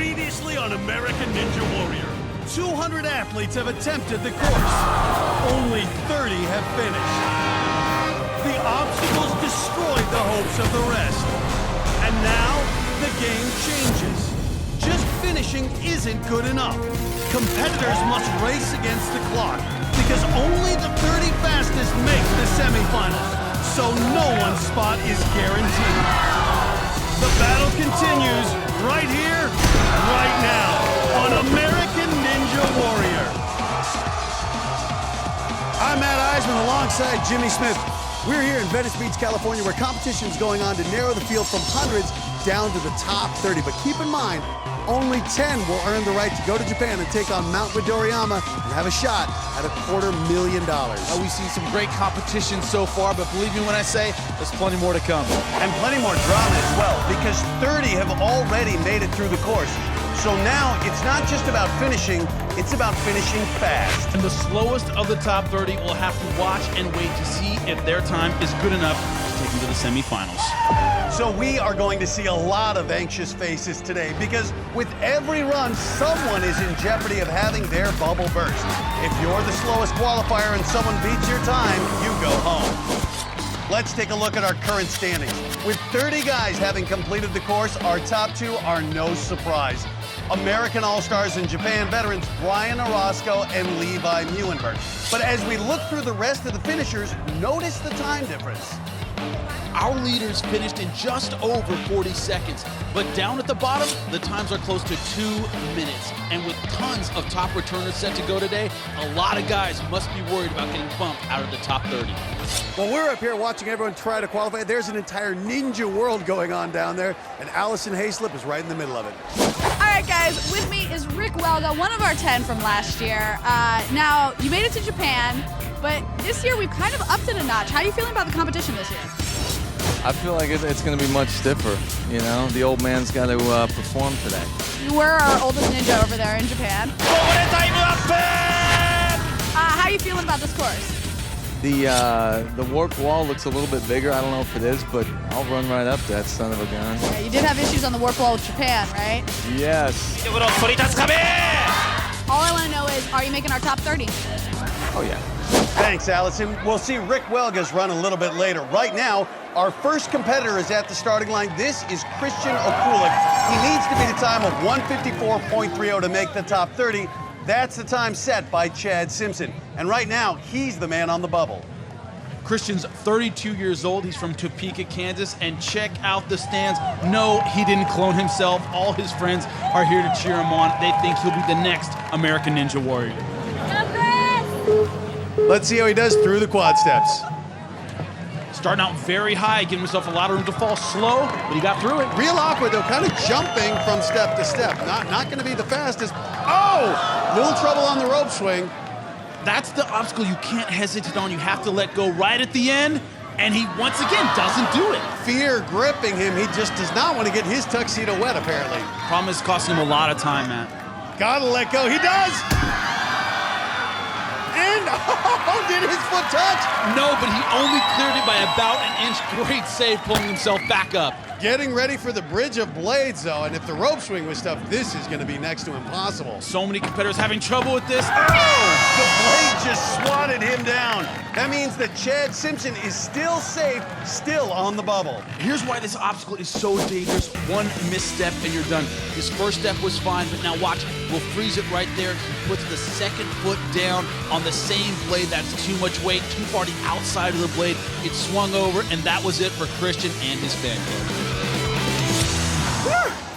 Previously on American Ninja Warrior. 200 athletes have attempted the course. Only 30 have finished. The obstacles destroyed the hopes of the rest. And now, the game changes. Just finishing isn't good enough. Competitors must race against the clock because only the 30 fastest make the semifinals. So no one's spot is guaranteed. The battle continues right here, right now, on American Ninja Warrior. I'm Matt Eisman alongside Jimmy Smith. We're here in Venice Beach, California, where competition is going on to narrow the field from hundreds down to the top 30. But keep in mind, only 10 will earn the right to go to Japan and take on Mount Midoriyama and have a shot at $250,000. We've seen some great competition so far, but believe me when I say there's plenty more to come. And plenty more drama as well, because 30 have already made it through the course. So now it's not just about finishing, it's about finishing fast. And the slowest of the top 30 will have to watch and wait to see if their time is good enough to take them to the semifinals. So we are going to see a lot of anxious faces today because with every run, someone is in jeopardy of having their bubble burst. If you're the slowest qualifier and someone beats your time, you go home. Let's take a look at our current standings. With 30 guys having completed the course, our top two are no surprise. American All-Stars and Japan veterans Brian Orozco and Levi Muhlenberg. But as we look through the rest of the finishers, notice the time difference. Our leaders finished in just over 40 seconds, but down at the bottom, the times are close to 2 minutes. And with tons of top returners set to go today, a lot of guys must be worried about getting bumped out of the top 30. Well, we're up here watching everyone try to qualify. There's an entire ninja world going on down there, and Allison Hayslip is right in the middle of it. All right, guys, with me is Rick Welga, one of our 10 from last year. Now, you made it to Japan, but this year we've kind of upped it a notch. How are you feeling about the competition this year? I feel like it's going to be much stiffer, you know? The old man's got to perform today. You were our oldest ninja over there in Japan. How are you feeling about this course? The warped wall looks a little bit bigger. I don't know if it is, but I'll run right up that son of a gun. Yeah, you did have issues on the warped wall with Japan, right? Yes. All I want to know is, are you making our top 30? Oh, yeah. Thanks, Allison. We'll see Rick Welga's run a little bit later. Right now, our first competitor is at the starting line. This is Christian Okulik. He needs to beat a time of 154.30 to make the top 30. That's the time set by Chad Simpson. And right now, he's the man on the bubble. Christian's 32 years old. He's from Topeka, Kansas. And check out the stands. No, he didn't clone himself. All his friends are here to cheer him on. They think he'll be the next American Ninja Warrior. Let's see how he does through the quad steps. Starting out very high, giving himself a lot of room to fall slow, but he got through it. Real awkward, though, kind of jumping from step to step. Not going to be the fastest. Oh! Little trouble on the rope swing. That's the obstacle you can't hesitate on. You have to let go right at the end, and he, once again, doesn't do it. Fear gripping him. He just does not want to get his tuxedo wet, apparently. Problem is costing him a lot of time, Matt. Gotta let go. He does! And, oh, did his foot touch? No, but he only cleared it by about an inch. Great save, pulling himself back up. Getting ready for the bridge of blades, though, and if the rope swing was tough, this is going to be next to impossible. So many competitors having trouble with this. Oh! The blade just swatted him down. That means that Chad Simpson is still safe, still on the bubble. Here's why this obstacle is so dangerous. One misstep and you're done. His first step was fine, but now watch. We'll freeze it right there. He puts the second foot down on the same blade. That's too much weight, too far to the outside of the blade. It swung over, and that was it for Christian and his fan club.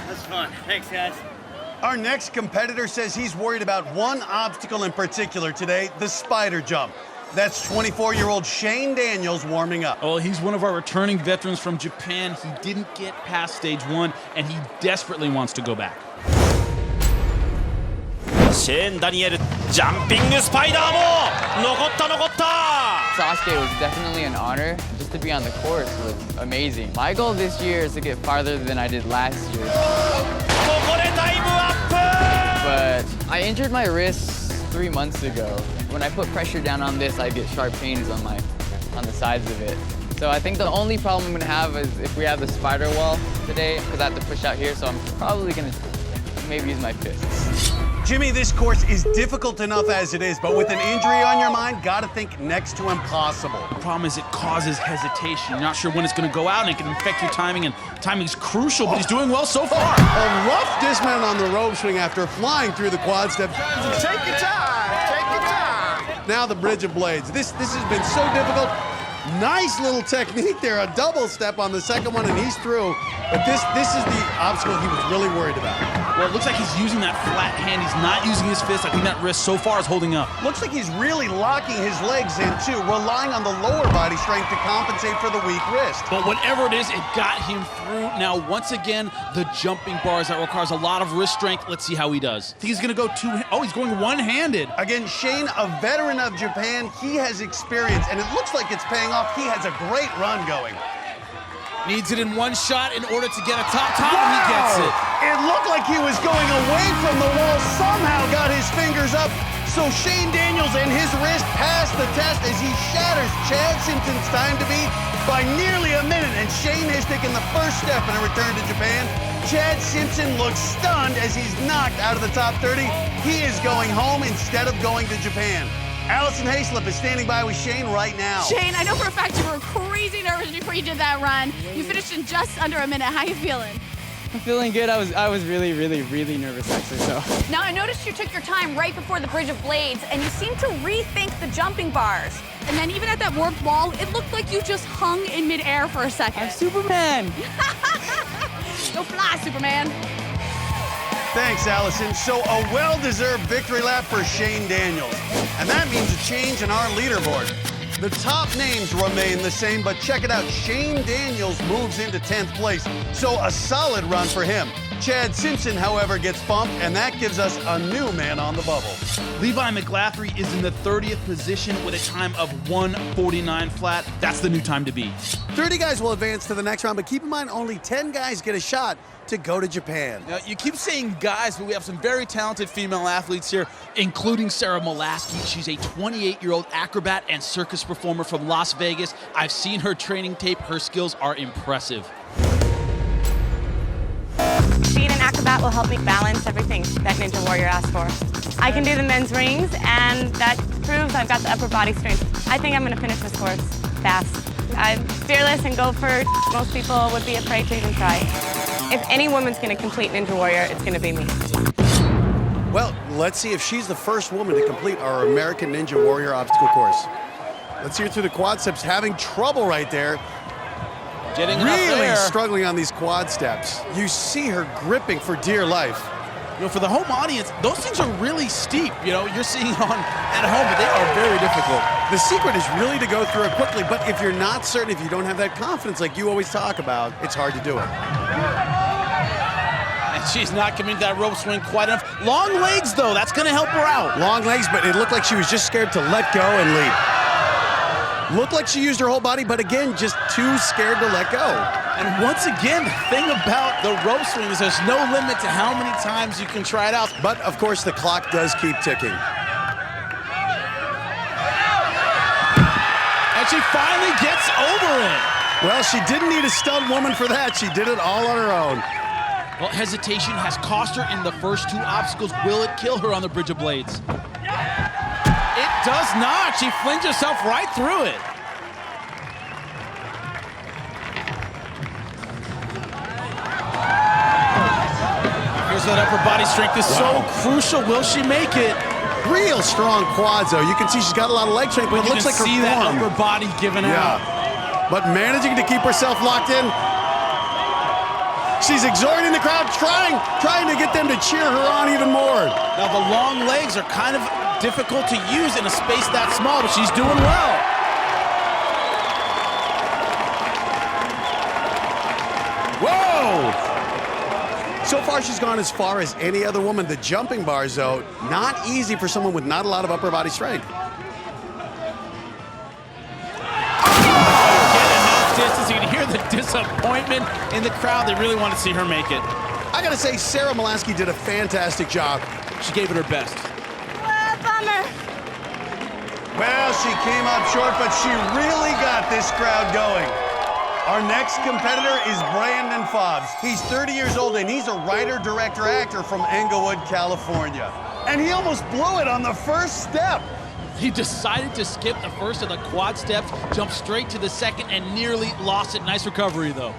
That's fun. Thanks, guys. Our next competitor says he's worried about one obstacle in particular today, the spider jump. That's 24-year-old Shane Daniels warming up. Oh, he's one of our returning veterans from Japan. He didn't get past stage 1, and he desperately wants to go back. Shane Daniel, jumping spider も残った。 Sasuke was definitely an honor. Just to be on the course was amazing. My goal this year is to get farther than I did last year. ここでタイムアップ。 But I injured my wrist 3 months ago. When I put pressure down on this, I get sharp pains on the sides of it. So I think the only problem I'm gonna have is if we have the spider wall today, because I have to push out here. So I'm probably gonna maybe use my fists. Jimmy, this course is difficult enough as it is, but with an injury on your mind, gotta think next to impossible. The problem is it causes hesitation. You're not sure when it's going to go out, and it can affect your timing, and timing's crucial, but he's doing well so far. A rough dismount on the rope swing after flying through the quad step. Take your time, take your time. Now the bridge of blades. This has been so difficult. Nice little technique there, a double step on the second one, and he's through. But this is the obstacle he was really worried about. Well, it looks like he's using that flat hand. He's not using his fist. I think that wrist so far is holding up. Looks like he's really locking his legs in too, relying on the lower body strength to compensate for the weak wrist. But whatever it is, it got him through. Now, once again, the jumping bars, that requires a lot of wrist strength. Let's see how he does. I think he's gonna go he's going one-handed. Again, Shane, a veteran of Japan, he has experience, and it looks like it's paying off. He has a great run going. Needs it in one shot in order to get a top, and he gets it. It looked like he was going away from the wall, somehow got his fingers up, so Shane Daniels and his wrist passed the test as he shatters Chad Simpson's time to beat by nearly a minute, and Shane has taken the first step in a return to Japan. Chad Simpson looks stunned as he's knocked out of the top 30. He is going home instead of going to Japan. Allison Hayslip is standing by with Shane right now. Shane, I know for a fact you were crazy nervous before you did that run. You finished in just under a minute. How you feeling? I'm feeling good. I was really nervous actually, so. Now, I noticed you took your time right before the Bridge of Blades, and you seemed to rethink the jumping bars. And then even at that warped wall, it looked like you just hung in midair for a second. I'm Superman. Go fly, Superman. Thanks, Allison. So a well-deserved victory lap for Shane Daniels. And that means a change in our leaderboard. The top names remain the same, but check it out. Shane Daniels moves into 10th place, so a solid run for him. Chad Simpson, however, gets bumped, and that gives us a new man on the bubble. Levi McGlathry is in the 30th position with a time of 1:49 flat. That's the new time to beat. 30 guys will advance to the next round, but keep in mind only 10 guys get a shot to go to Japan. Now, you keep saying guys, but we have some very talented female athletes here, including Sarah Molaski. She's a 28-year-old acrobat and circus performer from Las Vegas. I've seen her training tape. Her skills are impressive. Being an acrobat will help me balance everything that Ninja Warrior asked for. I can do the men's rings, and that proves I've got the upper body strength. I think I'm going to finish this course fast. I'm fearless and go for most people would be afraid to even try. If any woman's going to complete Ninja Warrior, it's going to be me. Well, let's see if she's the first woman to complete our American Ninja Warrior obstacle course. Let's hear through the quad steps, having trouble right there. Getting really struggling on these quad steps. You see her gripping for dear life. You know, for the home audience, those things are really steep. You know, you're seeing on at home, but they are very difficult. The secret is really to go through it quickly, but if you're not certain, if you don't have that confidence like you always talk about, it's hard to do it. And she's not committing to that rope swing quite enough. Long legs, though, that's gonna help her out. Long legs, but it looked like she was just scared to let go and leap. Looked like she used her whole body, but again, just too scared to let go. And once again, the thing about the rope swing is there's no limit to how many times you can try it out. But of course, the clock does keep ticking. And she finally gets over it. Well, she didn't need a stunt woman for that. She did it all on her own. Well, hesitation has cost her in the first two obstacles. Will it kill her on the Bridge of Blades? It does not. She flings herself right through it. Here's that upper body strength is so crucial. Will she make it? Real strong quads, though. You can see she's got a lot of leg strength, but it looks like her see that form. upper body giving out. But managing to keep herself locked in. She's exhorting the crowd, trying to get them to cheer her on even more. Now, the long legs are kind of difficult to use in a space that small, but she's doing well. Whoa! So far, she's gone as far as any other woman. The jumping bars, though, not easy for someone with not a lot of upper body strength. Distance. You can hear the disappointment in the crowd. They really want to see her make it. I gotta say, Sarah Molaski did a fantastic job. She gave it her best. Bummer. Well, she came up short, but she really got this crowd going. Our next competitor is Brandon Fobbs. He's 30 years old and he's a writer, director, actor from Englewood, California. And he almost blew it on the first step. He decided to skip the first of the quad steps, jumped straight to the second, and nearly lost it. Nice recovery, though.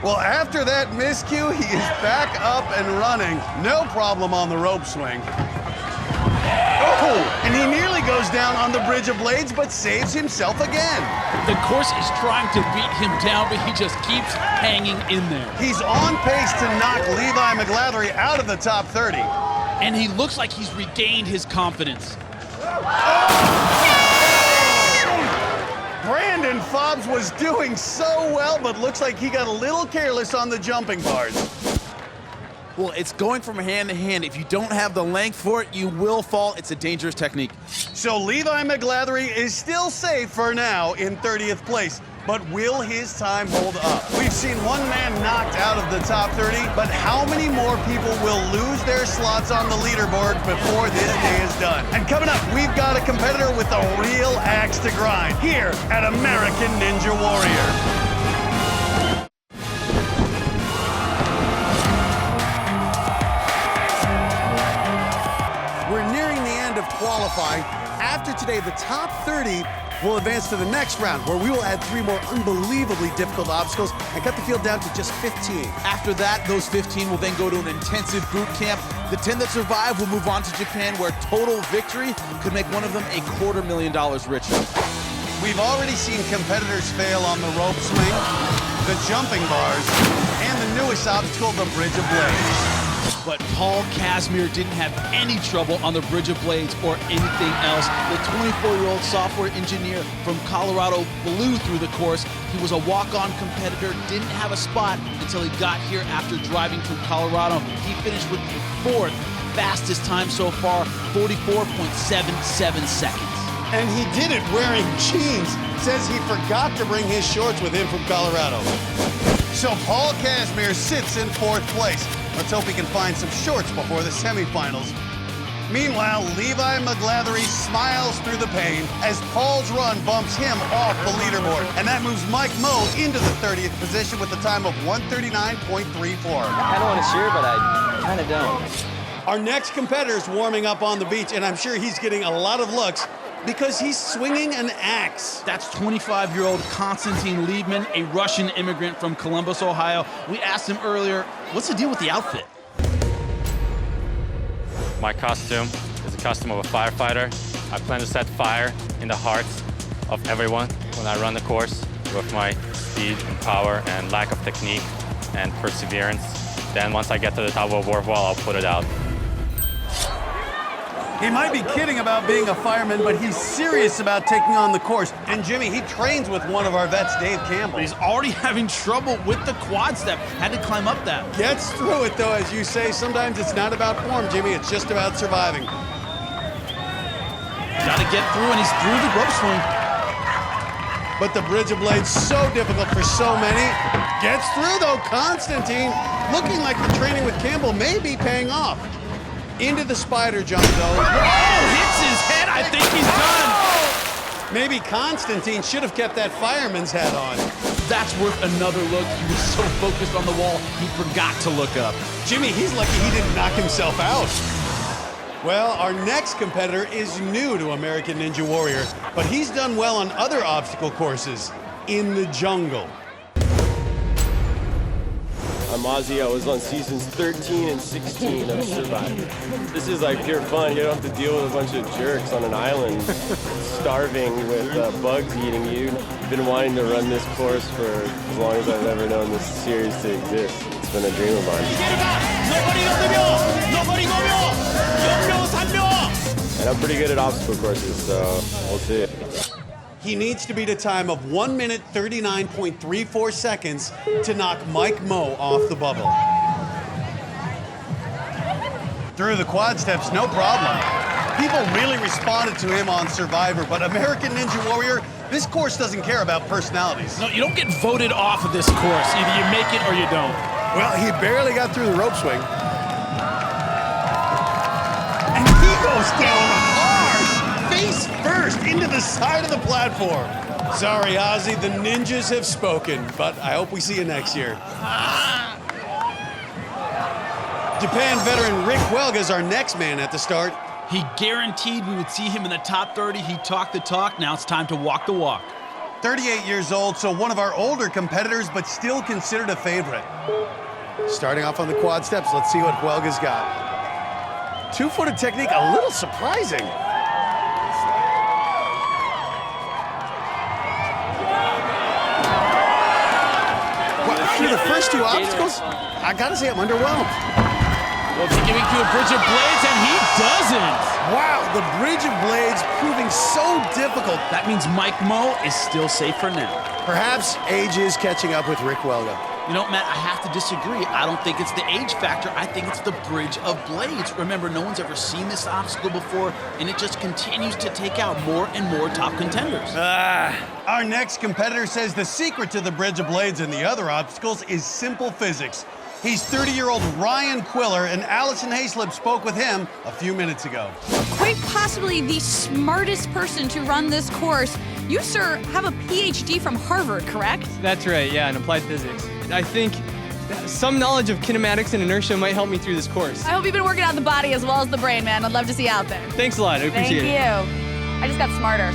Well, after that miscue, he is back up and running. No problem on the rope swing. Oh, and he nearly goes down on the Bridge of Blades, but saves himself again. The course is trying to beat him down, but he just keeps hanging in there. He's on pace to knock Levi McGlathery out of the top 30. And he looks like he's regained his confidence. Brandon Fobbs was doing so well, but looks like he got a little careless on the jumping bars. Well, it's going from hand to hand. If you don't have the length for it, you will fall. It's a dangerous technique. So Levi McGlathery is still safe for now in 30th place. But will his time hold up? We've seen one man knocked out of the top 30, but how many more people will lose their slots on the leaderboard before this day is done? And coming up, we've got a competitor with a real axe to grind here at American Ninja Warrior. We're nearing the end of qualifying. After today, the top 30 will advance to the next round, where we will add 3 more unbelievably difficult obstacles and cut the field down to just 15. After that, those 15 will then go to an intensive boot camp. The 10 that survive will move on to Japan, where total victory could make one of them $250,000 richer. We've already seen competitors fail on the rope swing, the jumping bars, and the newest obstacle, the Bridge of Blades. But Paul Casimir didn't have any trouble on the Bridge of Blades or anything else. The 24-year-old software engineer from Colorado blew through the course. He was a walk-on competitor, didn't have a spot until he got here after driving to Colorado. He finished with the 4th fastest time so far, 44.77 seconds. And he did it wearing jeans. Says he forgot to bring his shorts with him from Colorado. So Paul Casimir sits in 4th place. Let's hope he can find some shorts before the semifinals. Meanwhile, Levi McGlathery smiles through the pain as Paul's run bumps him off the leaderboard. And that moves Mike Moe into the 30th position with a time of 1:39.34. I don't want to cheer, but I kind of don't. Our next competitor's warming up on the beach, and I'm sure he's getting a lot of looks because he's swinging an axe. That's 25-year-old Konstantin Liebman, a Russian immigrant from Columbus, Ohio. We asked him earlier, what's the deal with the outfit? My costume is the costume of a firefighter. I plan to set fire in the hearts of everyone when I run the course with my speed and power and lack of technique and perseverance. Then once I get to the top of a warp wall, I'll put it out. He might be kidding about being a fireman, but he's serious about taking on the course. And Jimmy, he trains with one of our vets, Dave Campbell. He's already having trouble with the quad step. Had to climb up that. Gets through it, though, as you say. Sometimes it's not about form, Jimmy. It's just about surviving. Got to get through, and he's through the rope swing. But the Bridge of Blades, so difficult for so many. Gets through, though. Constantine, looking like the training with Campbell may be paying off. Into the spider jump, though. Oh, hits his head. I think he's done. Maybe Constantine should have kept that fireman's hat on. That's worth another look. He was so focused on the wall, he forgot to look up. Jimmy, he's lucky he didn't knock himself out. Well, our next competitor is new to American Ninja Warrior, but he's done well on other obstacle courses in the jungle. I'm Ozzy. I was on seasons 13 and 16 of Survivor. This is like pure fun. You don't have to deal with a bunch of jerks on an island starving with bugs eating you. I've been wanting to run this course for as long as I've ever known this series to exist. It's been a dream of mine. And I'm pretty good at obstacle courses, so we'll see. He needs to beat a time of 1 minute 39.34 seconds to knock Mike Moe off the bubble. Through the quad steps, no problem. People really responded to him on Survivor, but American Ninja Warrior, this course doesn't care about personalities. No, you don't get voted off of this course. Either you make it or you don't. Well, he barely got through the rope swing. And he goes down hard, face first, into the side of the platform. Sorry, Ozzy, the ninjas have spoken, but I hope we see you next year. Japan veteran Rick Welga is our next man at the start. He guaranteed we would see him in the top 30. He talked the talk. Now it's time to walk the walk. 38 years old, so one of our older competitors, but still considered a favorite. Starting off on the quad steps, let's see what Welga's got. Two-footed technique, a little surprising. Well, through the first two obstacles, I gotta say I'm underwhelmed. Well, he's giving to a bridge of blades, and he doesn't. Wow, the bridge of blades proving so difficult. That means Mike Moe is still safe for now. Perhaps age is catching up with Rick Welga. You know, Matt, I have to disagree. I don't think it's the age factor. I think it's the bridge of blades. Remember, no one's ever seen this obstacle before, and it just continues to take out more and more top contenders. Our next competitor says the secret to the bridge of blades and the other obstacles is simple physics. He's 30-year-old Ryan Quiller, and Allison Hayslip spoke with him a few minutes ago. Quite possibly the smartest person to run this course. You, sir, have a PhD from Harvard, correct? That's right, yeah, in applied physics. I think some knowledge of kinematics and inertia might help me through this course. I hope you've been working on the body as well as the brain, man. I'd love to see you out there. Thanks a lot, I appreciate it. Thank you. I just got smarter.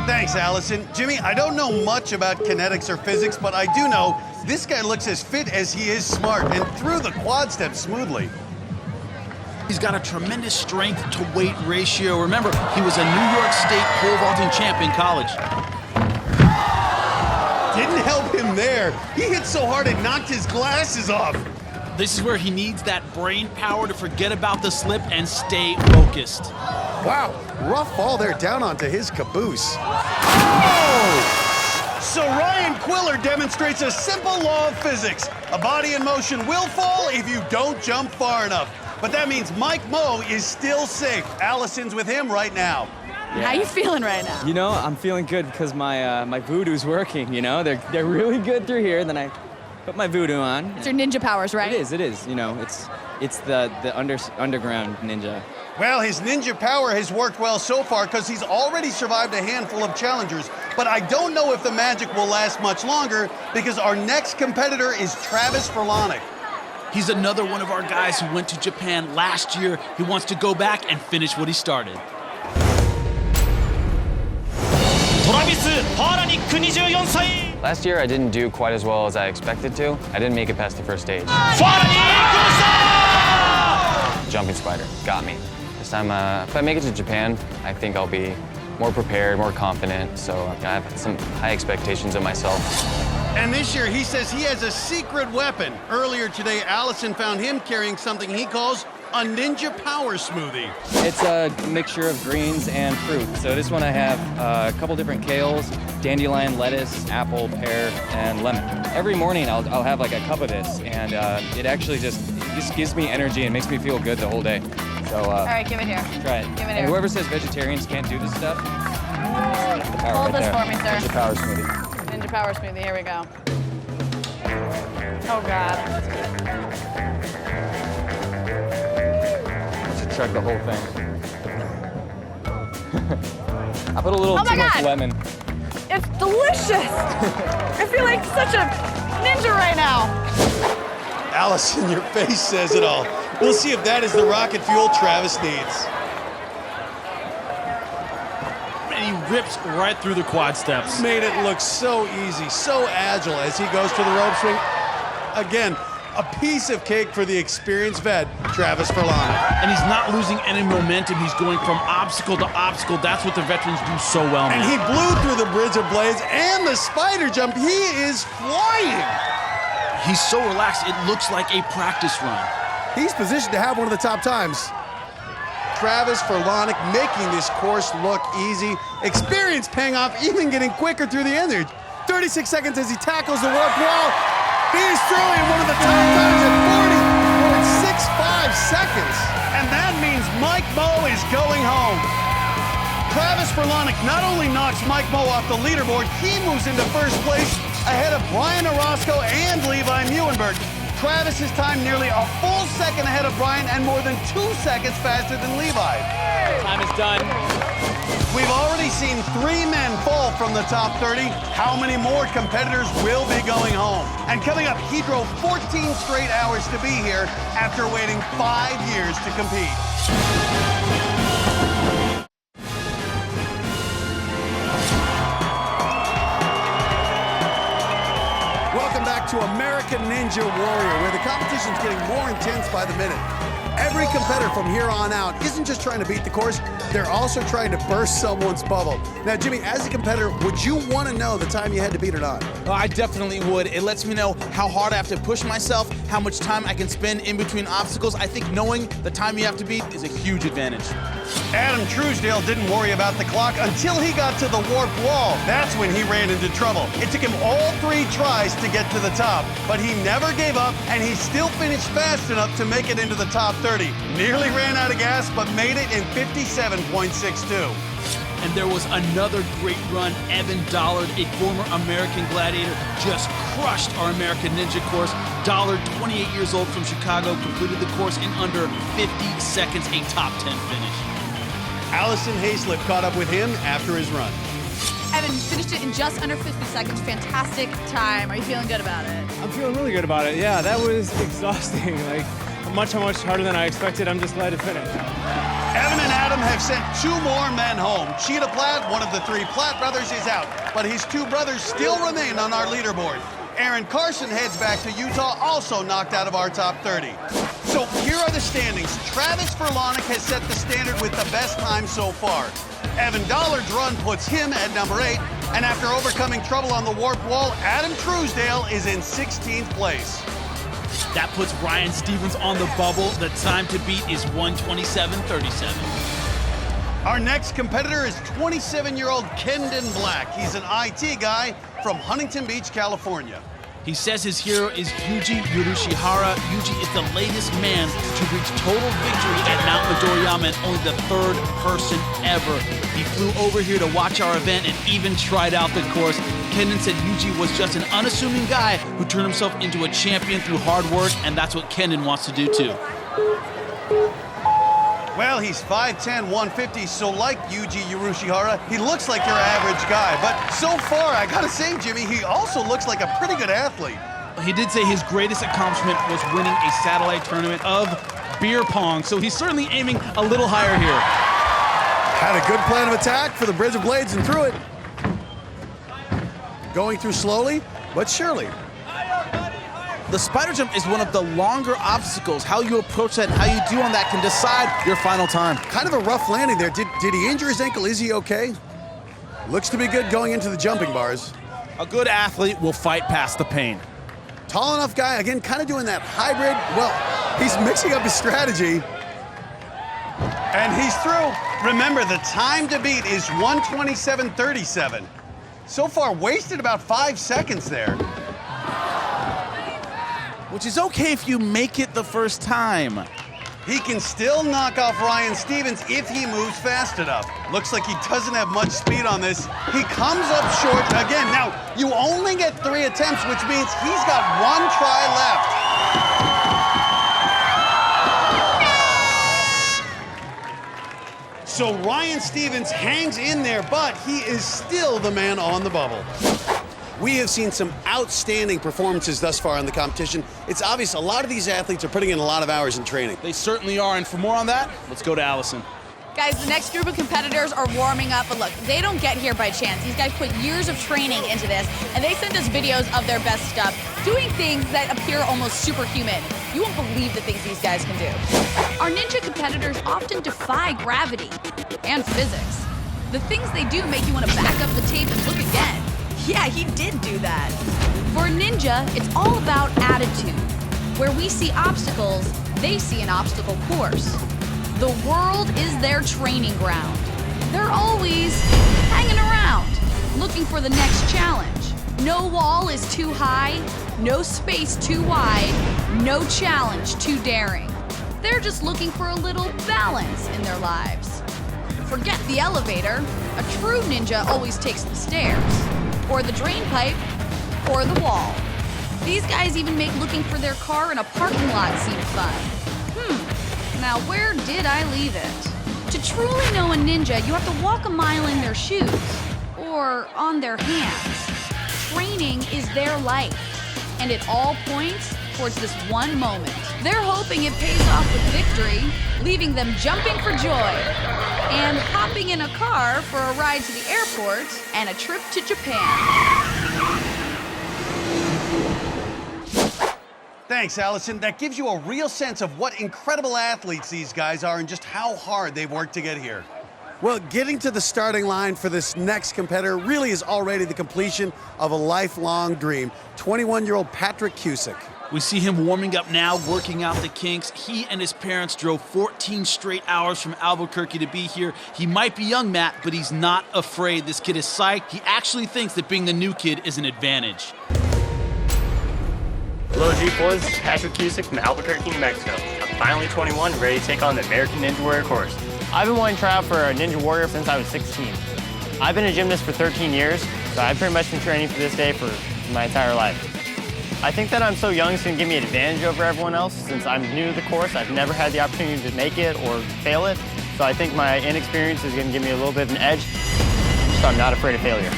Thanks, Allison. Jimmy, I don't know much about kinetics or physics, but I do know this guy looks as fit as he is smart and threw the quad step smoothly. He's got a tremendous strength to weight ratio. Remember, he was a New York State pole vaulting champ in college. Didn't help him there. He hit so hard it knocked his glasses off. This is where he needs that brain power to forget about the slip and stay focused. Wow, rough fall there down onto his caboose. Oh! So Ryan Quiller demonstrates a simple law of physics. A body in motion will fall if you don't jump far enough. But that means Mike Moe is still safe. Allison's with him right now. How you feeling right now? You know, I'm feeling good because my voodoo's working, you know? They're really good through here, then I put my voodoo on. It's your ninja powers, right? It is, you know, it's the underground ninja. Well, his ninja power has worked well so far because he's already survived a handful of challengers. But I don't know if the magic will last much longer because our next competitor is Travis Furlanick. He's another one of our guys who went to Japan last year. He wants to go back and finish what he started. Last year I didn't do quite as well as I expected to. I didn't make it past the first stage. Jumping spider got me. This time, if I make it to Japan, I think I'll be more prepared, more confident, so I have some high expectations of myself. And this year, he says he has a secret weapon. Earlier today, Allison found him carrying something he calls a ninja power smoothie. It's a mixture of greens and fruit. So this one I have a couple different kales, dandelion, lettuce, apple, pear, and lemon. Every morning I'll have like a cup of this, and it actually just gives me energy and makes me feel good the whole day. So all right, give it here. Try it. Give it and here. whoever says vegetarians can't do this stuff, Hold this for me, sir. Ninja power smoothie. Ninja power smoothie, here we go. Oh, God. Chug the whole thing. I put a little too much lemon. It's delicious. I feel like such a ninja right now. Allison, your face says it all. We'll see if that is the rocket fuel Travis needs. And he rips right through the quad steps. Made it look so easy, so agile as he goes to the rope swing. Again, a piece of cake for the experienced vet, Travis Furlanick. And he's not losing any momentum. He's going from obstacle to obstacle. That's what the veterans do so well, man. And he blew through the bridge of blades and the spider jump. He is flying. He's so relaxed, it looks like a practice run. He's positioned to have one of the top times. Travis Furlanick making this course look easy. Experience paying off, even getting quicker through the end there. 36 seconds as he tackles the warp wall. He's throwing one of the top times at 40.65 seconds. And that means Mike Moe is going home. Travis Furlanick not only knocks Mike Moe off the leaderboard, he moves into first place ahead of Brian Orozco and Levi Muhlenberg. Travis's time nearly a full second ahead of Brian and more than 2 seconds faster than Levi. Time is done. We've already seen 3 men fall from the top 30. How many more competitors will be going home? And coming up, he drove 14 straight hours to be here after waiting 5 years to compete. Welcome back to American Ninja Warrior, where the competition's getting more intense by the minute. Every competitor from here on out isn't just trying to beat the course, they're also trying to burst someone's bubble. Now, Jimmy, as a competitor, would you want to know the time you had to beat or not? I definitely would. It lets me know how hard I have to push myself, how much time I can spend in between obstacles. I think knowing the time you have to beat is a huge advantage. Adam Truesdale didn't worry about the clock until he got to the warped wall. That's when he ran into trouble. It took him all 3 tries to get to the top, but he never gave up, and he still finished fast enough to make it into the top 30. Nearly ran out of gas, but made it in 57.62. And there was another great run. Evan Dollard, a former American gladiator, just crushed our American Ninja course. Dollard, 28 years old from Chicago, completed the course in under 50 seconds, a top 10 finish. Allison Hayslip caught up with him after his run. Evan, you finished it in just under 50 seconds. Fantastic time. Are you feeling good about it? I'm feeling really good about it. Yeah, that was exhausting. Like, much harder than I expected. I'm just glad to finish. Evan and Adam have sent 2 more men home. Cheetah Platt, one of the 3 Platt brothers, is out, but his 2 brothers still remain on our leaderboard. Aaron Carson heads back to Utah, also knocked out of our top 30. So here are the standings. Travis Furlonic has set the standard with the best time so far. Evan Dollard's run puts him at number 8, and after overcoming trouble on the warped wall, Adam Truesdale is in 16th place. That puts Ryan Stevens on the bubble. The time to beat is 1:27:37. Our next competitor is 27-year-old Kendon Black. He's an IT guy from Huntington Beach, California. He says his hero is Yuji Urushihara. Yuji is the latest man to reach total victory at Mount Midoriyama and only the 3rd person ever. He flew over here to watch our event and even tried out the course. Kendon said Yuji was just an unassuming guy who turned himself into a champion through hard work, and that's what Kendon wants to do too. Well, he's 5'10", 150, so like Yuji Urushihara, he looks like your average guy. But so far, I gotta say, Jimmy, he also looks like a pretty good athlete. He did say his greatest accomplishment was winning a satellite tournament of beer pong, so he's certainly aiming a little higher here. Had a good plan of attack for the Bridge of Blades and threw it. Going through slowly, but surely. The spider jump is one of the longer obstacles. How you approach that and how you do on that can decide your final time. Kind of a rough landing there. Did he injure his ankle? Is he okay? Looks to be good going into the jumping bars. A good athlete will fight past the pain. Tall enough guy, again, kind of doing that hybrid. Well, he's mixing up his strategy. And he's through. Remember, the time to beat is 1:27:37. So far, wasted about 5 seconds there. Which is okay if you make it the first time. He can still knock off Ryan Stevens if he moves fast enough. Looks like he doesn't have much speed on this. He comes up short again. Now, you only get 3 attempts, which means he's got 1 try left. So Ryan Stevens hangs in there, but he is still the man on the bubble. We have seen some outstanding performances thus far in the competition. It's obvious a lot of these athletes are putting in a lot of hours in training. They certainly are, and for more on that, let's go to Allison. Guys, the next group of competitors are warming up, but look, they don't get here by chance. These guys put years of training into this, and they sent us videos of their best stuff, doing things that appear almost superhuman. You won't believe the things these guys can do. Our ninja competitors often defy gravity and physics. The things they do make you want to back up the tape and look again. Yeah, he did do that. For a ninja, it's all about attitude. Where we see obstacles, they see an obstacle course. The world is their training ground. They're always hanging around, looking for the next challenge. No wall is too high, no space too wide, no challenge too daring. They're just looking for a little balance in their lives. Forget the elevator. A true ninja always takes the stairs, or the drain pipe, or the wall. These guys even make looking for their car in a parking lot seem fun. Now where did I leave it? To truly know a ninja, you have to walk a mile in their shoes, or on their hands. Training is their life, and it all points towards this one moment. They're hoping it pays off with victory, leaving them jumping for joy, and hopping in a car for a ride to the airport and a trip to Japan. Thanks, Allison. That gives you a real sense of what incredible athletes these guys are and just how hard they've worked to get here. Well, getting to the starting line for this next competitor really is already the completion of a lifelong dream. 21-year-old Patrick Cusick. We see him warming up now, working out the kinks. He and his parents drove 14 straight hours from Albuquerque to be here. He might be young, Matt, but he's not afraid. This kid is psyched. He actually thinks that being the new kid is an advantage. Hello, G4s. This is Patrick Cusick from Albuquerque, New Mexico. I'm finally 21, ready to take on the American Ninja Warrior course. I've been wanting to try out for a Ninja Warrior since I was 16. I've been a gymnast for 13 years, so I've pretty much been training for this day for my entire life. I think that I'm so young it's going to give me an advantage over everyone else. Since I'm new to the course, I've never had the opportunity to make it or fail it, so I think my inexperience is going to give me a little bit of an edge, so I'm not afraid of failure.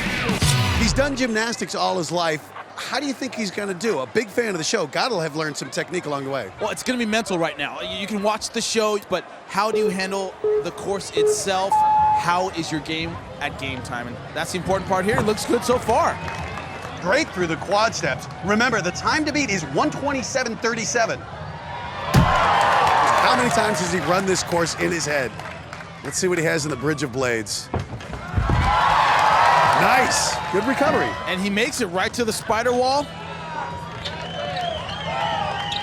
He's done gymnastics all his life. How do you think he's going to do? A big fan of the show. Gotta have learned some technique along the way. Well, it's going to be mental right now. You can watch the show, but how do you handle the course itself? How is your game at game time? And that's the important part here. It looks good so far. Great through the quad steps. Remember, the time to beat is 1:27.37. How many times has he run this course in his head? Let's see what he has in the Bridge of Blades. Nice, good recovery. And he makes it right to the spider wall.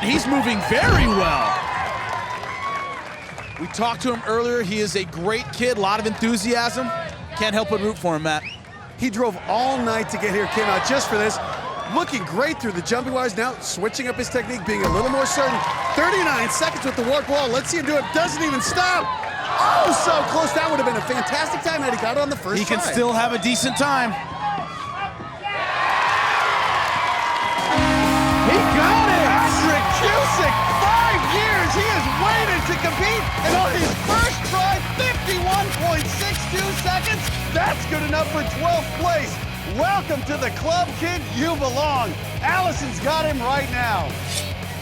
He's moving very well. We talked to him earlier. He is a great kid, a lot of enthusiasm. Can't help but root for him, Matt. He drove all night to get here, came out just for this. Looking great through the jumping wires, now switching up his technique, being a little more certain. 39 seconds with the warp wall. Let's see him do it. Doesn't even stop. Oh, so close. That would have been a fantastic time had he got it on the first He can try. still have a decent time. He got it! Patrick Cusick, 5 years he has waited to compete, and on his first try, 51.62 seconds. That's good enough for 12th place. Welcome to the club, kid. You belong. Allison's got him right now.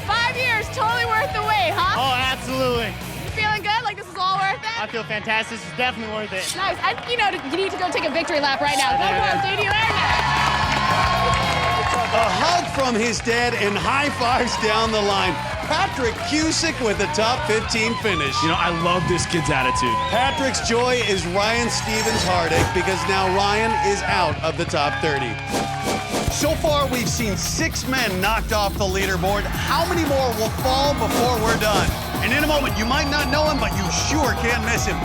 5 years, totally worth the wait, huh? Oh, absolutely. You feeling good? Like this is all worth it? I feel fantastic. This is definitely worth it. Nice. You need to go take a victory lap right now. Go for it, dude. You earned it. A hug from his dad and high fives down the line. Patrick Cusick with the top 15 finish. You know, I love this kid's attitude. Patrick's joy is Ryan Stevens' heartache because now Ryan is out of the top 30. So far, we've seen 6 men knocked off the leaderboard. How many more will fall before we're done? And in a moment, you might not know him, but you sure can't miss him.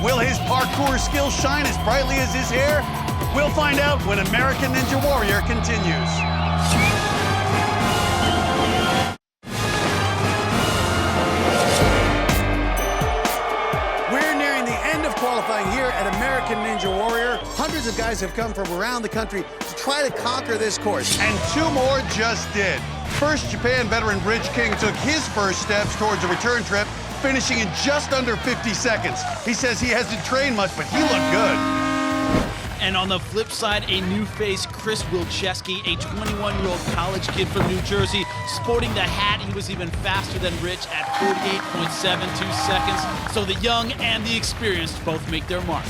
Will his parkour skills shine as brightly as his hair? We'll find out when American Ninja Warrior continues. We're nearing the end of qualifying here at American Ninja Warrior. Hundreds of guys have come from around the country to try to conquer this course. And 2 more just did. First, Japan veteran Rich King took his first steps towards a return trip, finishing in just under 50 seconds. He says he hasn't trained much, but he looked good. And on the flip side, a new face, Chris Wilczewski, a 21-year-old college kid from New Jersey. Sporting the hat, he was even faster than Rich at 48.72 seconds. So the young and the experienced both make their marks.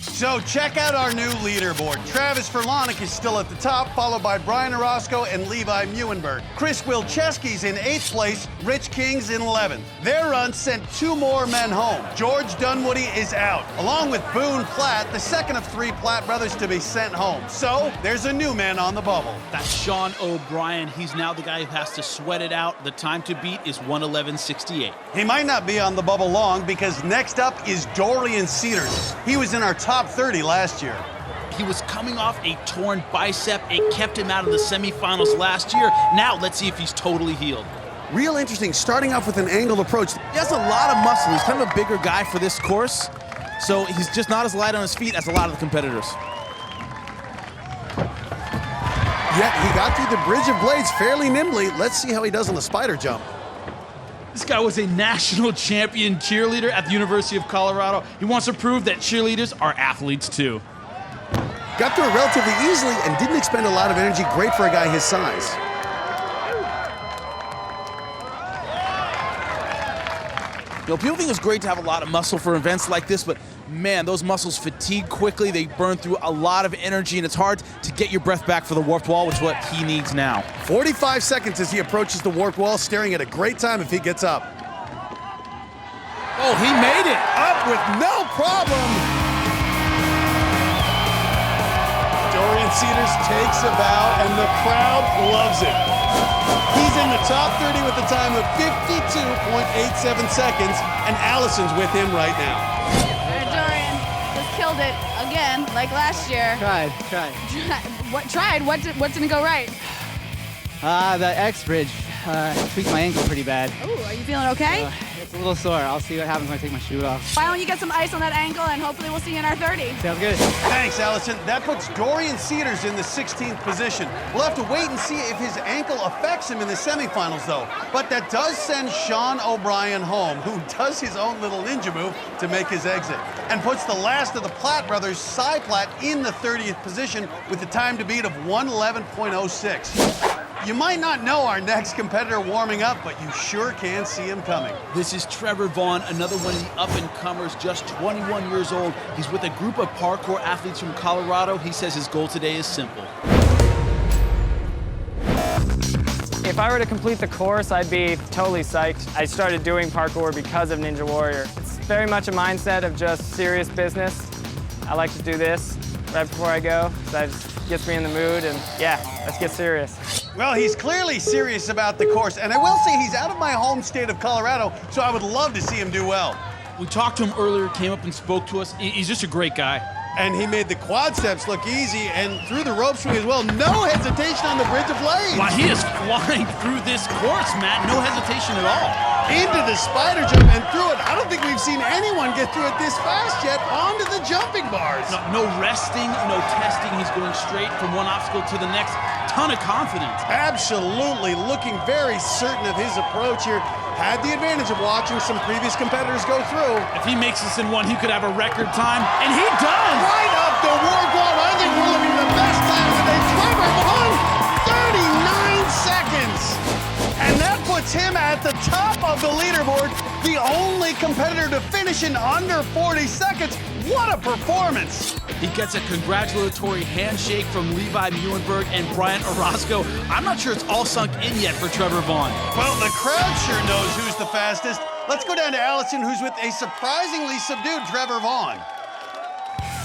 So check out our new leaderboard. Travis Furlonic is still at the top, followed by Brian Orozco and Levi Muenberg. Chris Wilczewski's in 8th place, Rich King's in 11th. Their run sent 2 more men home. George Dunwoody is out, along with Boone Platt, the second of 3 Platt brothers to be sent home. So there's a new man on the bubble. That's Sean O'Brien. He's now the guy who has to sweat it out. The time to beat is 1:11.68. He might not be on the bubble long because next up is Dorian Cedars. He was in our top 30 last year. He was coming off a torn bicep. It kept him out of the semifinals last year. Now let's see if he's totally healed. Real interesting, starting off with an angled approach. He has a lot of muscle. He's kind of a bigger guy for this course, so he's just not as light on his feet as a lot of the competitors. Yet he got through the Bridge of Blades fairly nimbly. Let's see how he does on the spider jump. This guy was a national champion cheerleader at the University of Colorado. He wants to prove that cheerleaders are athletes too. Got through it relatively easily and didn't expend a lot of energy. Great for a guy his size. You know, people think it's great to have a lot of muscle for events like this, but man, those muscles fatigue quickly. They burn through a lot of energy, and it's hard to get your breath back for the warped wall, which is what he needs now. 45 seconds as he approaches the warped wall, staring at a great time if he gets up. Oh, he made it! Up with no problem! Dorian Cedars takes a bow, and the crowd loves it. He's in the top 30 with a time of 52.87 seconds, and Allison's with him right now. Dorian just killed it again, like last year. Tried. What tried? What didn't go right? The X bridge tweaked my ankle pretty bad. Ooh, are you feeling okay? It's a little sore. I'll see what happens when I take my shoe off. Why don't you get some ice on that ankle, and hopefully we'll see you in our 30. Sounds good. Thanks, Allison. That puts Dorian Cedars in the 16th position. We'll have to wait and see if his ankle affects him in the semifinals, though. But that does send Sean O'Brien home, who does his own little ninja move to make his exit, and puts the last of the Platt brothers, Cy Platt, in the 30th position with a time to beat of 1:11.06. You might not know our next competitor warming up, but you sure can see him coming. This is Trevor Vaughn, another one of the up-and-comers, just 21 years old. He's with a group of parkour athletes from Colorado. He says his goal today is simple. If I were to complete the course, I'd be totally psyched. I started doing parkour because of Ninja Warrior. It's very much a mindset of just serious business. I like to do this right before I go, so that just gets me in the mood, and yeah, let's get serious. Well, he's clearly serious about the course, and I will say he's out of my home state of Colorado, so I would love to see him do well. We talked to him earlier, came up and spoke to us. He's just a great guy. And he made the quad steps look easy and through the rope swing as well. No hesitation on the Bridge of Blades. Wow, he is flying through this course, Matt. No hesitation at all. Into the spider jump and through it. I don't think we've seen anyone get through it this fast yet. Onto the jumping bars. No resting, no testing. He's going straight from one obstacle to the next. Ton of confidence. Absolutely. Looking very certain of his approach here. Had the advantage of watching some previous competitors go through. If he makes this in one, he could have a record time, and he does! Right up the warped wall. I think we're looking at the best time today. Trevor Vaughn, 39 seconds. And that puts him at the top of the leaderboard, the only competitor to finish in under 40 seconds. What a performance! He gets a congratulatory handshake from Levi Muhlenberg and Brian Orozco. I'm not sure it's all sunk in yet for Trevor Vaughn. Well, the crowd sure knows who's the fastest. Let's go down to Allison, who's with a surprisingly subdued Trevor Vaughn.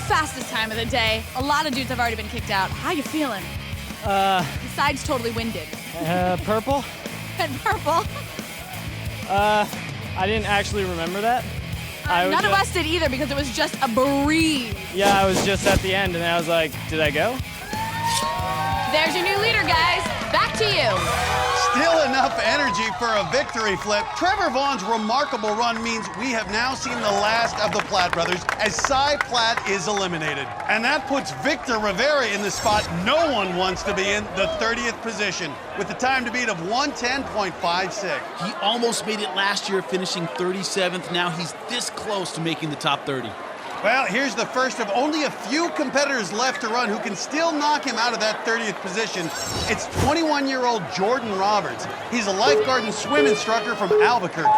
Fastest time of the day. A lot of dudes have already been kicked out. How you feeling? Besides totally winded. Purple? And purple. I didn't actually remember that. None of us did either because it was just a breeze. Yeah, I was just at the end and I was like, did I go? There's your new leader, guys. Back to you. Still enough energy for a victory flip. Trevor Vaughn's remarkable run means we have now seen the last of the Platt brothers as Cy Platt is eliminated. And that puts Victor Rivera in the spot no one wants to be in, the 30th position, with the time to beat of 1:10.56. He almost made it last year, finishing 37th. Now he's this close to making the top 30. Well, here's the first of only a few competitors left to run who can still knock him out of that 30th position. It's 21-year-old Jordan Roberts. He's a lifeguard and swim instructor from Albuquerque.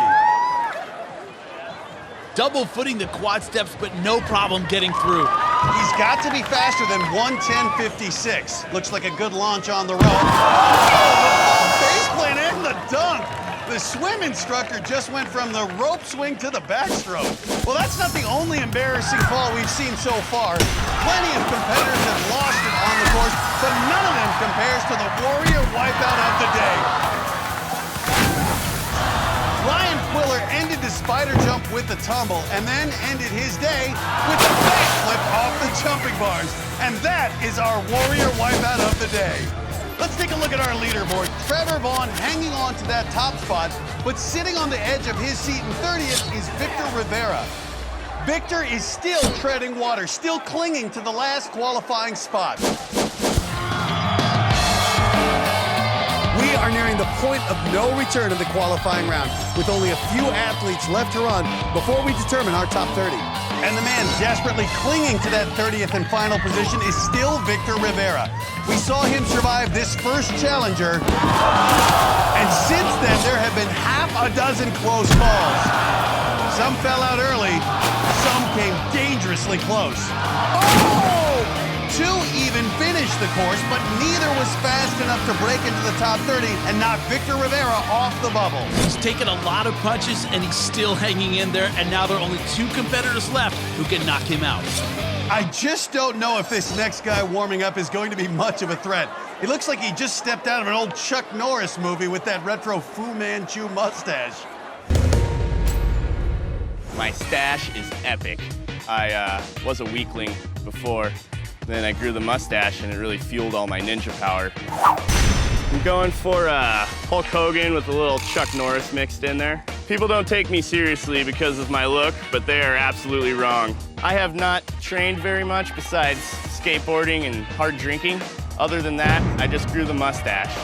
Double footing the quad steps, but no problem getting through. He's got to be faster than 1:10.56. Looks like a good launch on the rope. Oh, the base plane and the dunk. The swim instructor just went from the rope swing to the backstroke. Well, that's not the only embarrassing fall we've seen so far. Plenty of competitors have lost it on the course, but none of them compares to the Warrior wipeout of the day. Ryan Quiller ended the spider jump with a tumble and then ended his day with a backflip off the jumping bars. And that is our Warrior wipeout of the day. Let's take a look at our leaderboard. Trevor Vaughn hanging on to that top spot, but sitting on the edge of his seat in 30th is Victor Rivera. Victor is still treading water, still clinging to the last qualifying spot. We are nearing the point of no return of the qualifying round, with only a few athletes left to run before we determine our top 30. And the man desperately clinging to that 30th and final position is still Victor Rivera. We saw him survive this first challenger, and since then there have been half a dozen close calls. Some fell out early, some came dangerously close. Oh! 2 even finished the course, but neither was fast enough to break into the top 30 and knock Victor Rivera off the bubble. He's taken a lot of punches, and he's still hanging in there, and now there are only 2 competitors left who can knock him out. I just don't know if this next guy warming up is going to be much of a threat. He looks like he just stepped out of an old Chuck Norris movie with that retro Fu Manchu mustache. My stash is epic. I was a weakling before. Then I grew the mustache, and it really fueled all my ninja power. I'm going for Hulk Hogan with a little Chuck Norris mixed in there. People don't take me seriously because of my look, but they are absolutely wrong. I have not trained very much besides skateboarding and hard drinking. Other than that, I just grew the mustache.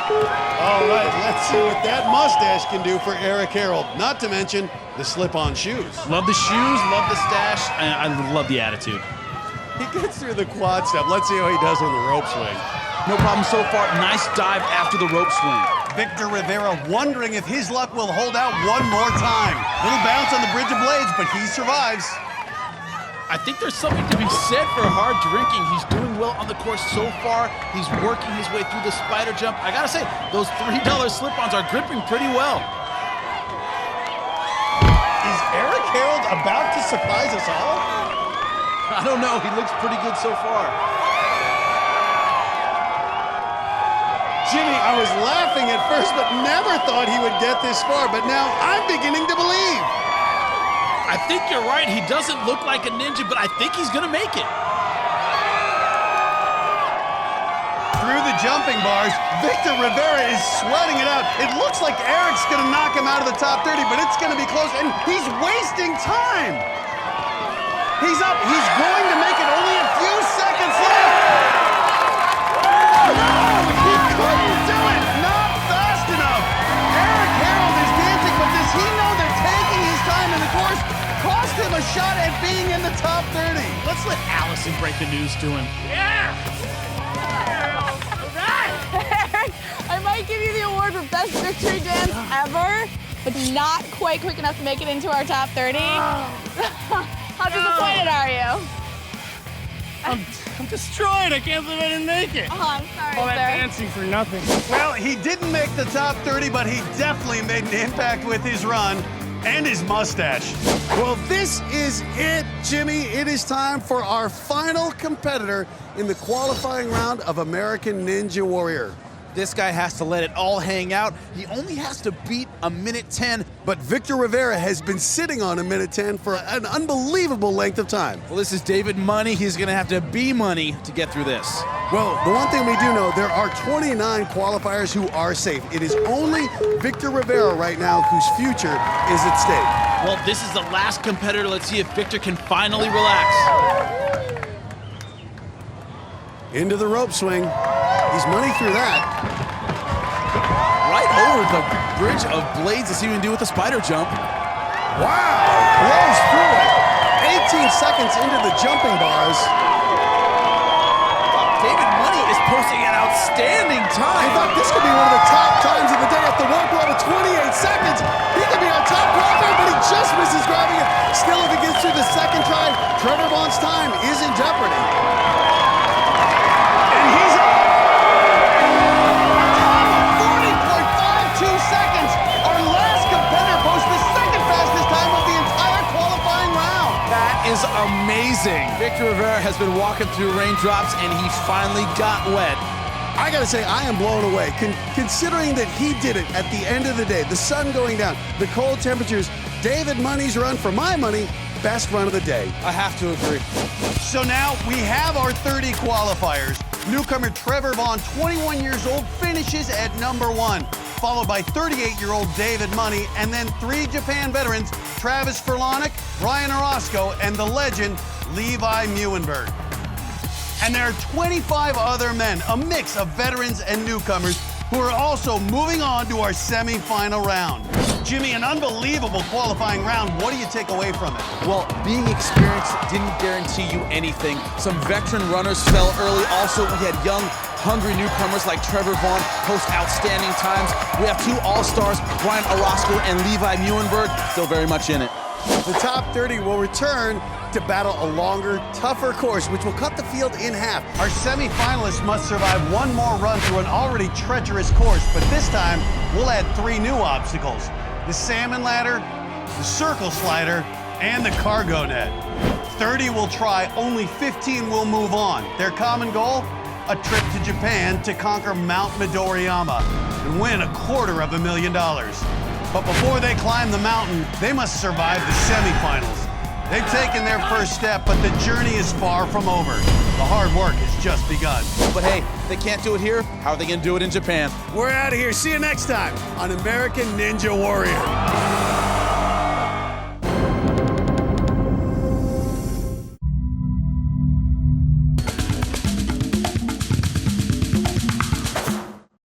All right, let's see what that mustache can do for Eric Harold, not to mention the slip-on shoes. Love the shoes, love the stash, and I love the attitude. He gets through the quad step. Let's see how he does on the rope swing. No problem so far. Nice dive after the rope swing. Victor Rivera wondering if his luck will hold out one more time. Little bounce on the Bridge of Blades, but he survives. I think there's something to be said for hard drinking. He's doing well on the course so far. He's working his way through the spider jump. I gotta say, those $3 slip-ons are gripping pretty well. Is Eric Harold about to surprise us all? I don't know. He looks pretty good so far. Jimmy, I was laughing at first, but never thought he would get this far. But now I'm beginning to believe. I think you're right. He doesn't look like a ninja, but I think he's going to make it. Through the jumping bars, Victor Rivera is sweating it out. It looks like Eric's going to knock him out of the top 30, but it's going to be close, and he's wasting time. He's up. He's going to make it. Only a few seconds left. No! He couldn't do it. Not fast enough. Eric Harold is dancing, but does he know that taking his time in the course cost him a shot at being in the top 30? Let's let Allison break the news to him. Yeah! Eric, I might give you the award for best victory dance ever, but not quite quick enough to make it into our top 30. How disappointed are you? I'm destroyed. I can't believe I didn't make it. Oh, I'm sorry, All that sir. dancing for nothing. Well, he didn't make the top 30, but he definitely made an impact with his run and his mustache. Well, this is it, Jimmy. It is time for our final competitor in the qualifying round of American Ninja Warrior. This guy has to let it all hang out. He only has to beat a minute 10. But Victor Rivera has been sitting on a minute 10 for an unbelievable length of time. Well, this is David Money. He's going to have to be Money to get through this. Well, the one thing we do know, there are 29 qualifiers who are safe. It is only Victor Rivera right now whose future is at stake. Well, this is the last competitor. Let's see if Victor can finally relax. Into the rope swing. He's Money through that. Right over the Bridge of Blades to see what he can do with the spider jump. Wow! Blows through it. 18 seconds into the jumping bars. David Money is posting an outstanding time. I thought this could be one of the top times of the day at the rope wall with 28 seconds. He could be our top qualifier, but he just misses grabbing it. Still, if he gets through the second try, Trevor Vaughn's time is in jeopardy. And he's up. 40.52 seconds. Our last competitor posts the second fastest time of the entire qualifying round. That is amazing. Victor Rivera has been walking through raindrops, and he finally got wet. I gotta say, I am blown away. Considering that he did it at the end of the day, the sun going down, the cold temperatures, David Money's run, for my money, best run of the day. I have to agree. So now we have our 30 qualifiers. Newcomer Trevor Vaughn, 21 years old, finishes at number 1, followed by 38-year-old David Money, and then 3 Japan veterans, Travis Furlonic, Brian Orozco, and the legend, Levi Muenberg. And there are 25 other men, a mix of veterans and newcomers, who are also moving on to our semifinal round. Jimmy, an unbelievable qualifying round. What do you take away from it? Well, being experienced didn't guarantee you anything. Some veteran runners fell early. Also, we had young, hungry newcomers like Trevor Vaughn post outstanding times. We have 2 all-stars, Brian Orozco and Levi Muhlenberg, still very much in it. The top 30 will return to battle a longer, tougher course, which will cut the field in half. Our semifinalists must survive one more run through an already treacherous course, but this time we'll add 3 new obstacles: the salmon ladder, the circle slider, and the cargo net. 30 will try, only 15 will move on. Their common goal? A trip to Japan to conquer Mount Midoriyama and win $250,000. But before they climb the mountain, they must survive the semifinals. They've taken their first step, but the journey is far from over. The hard work has just begun. But hey, they can't do it here. How are they going to do it in Japan? We're out of here. See you next time on American Ninja Warrior.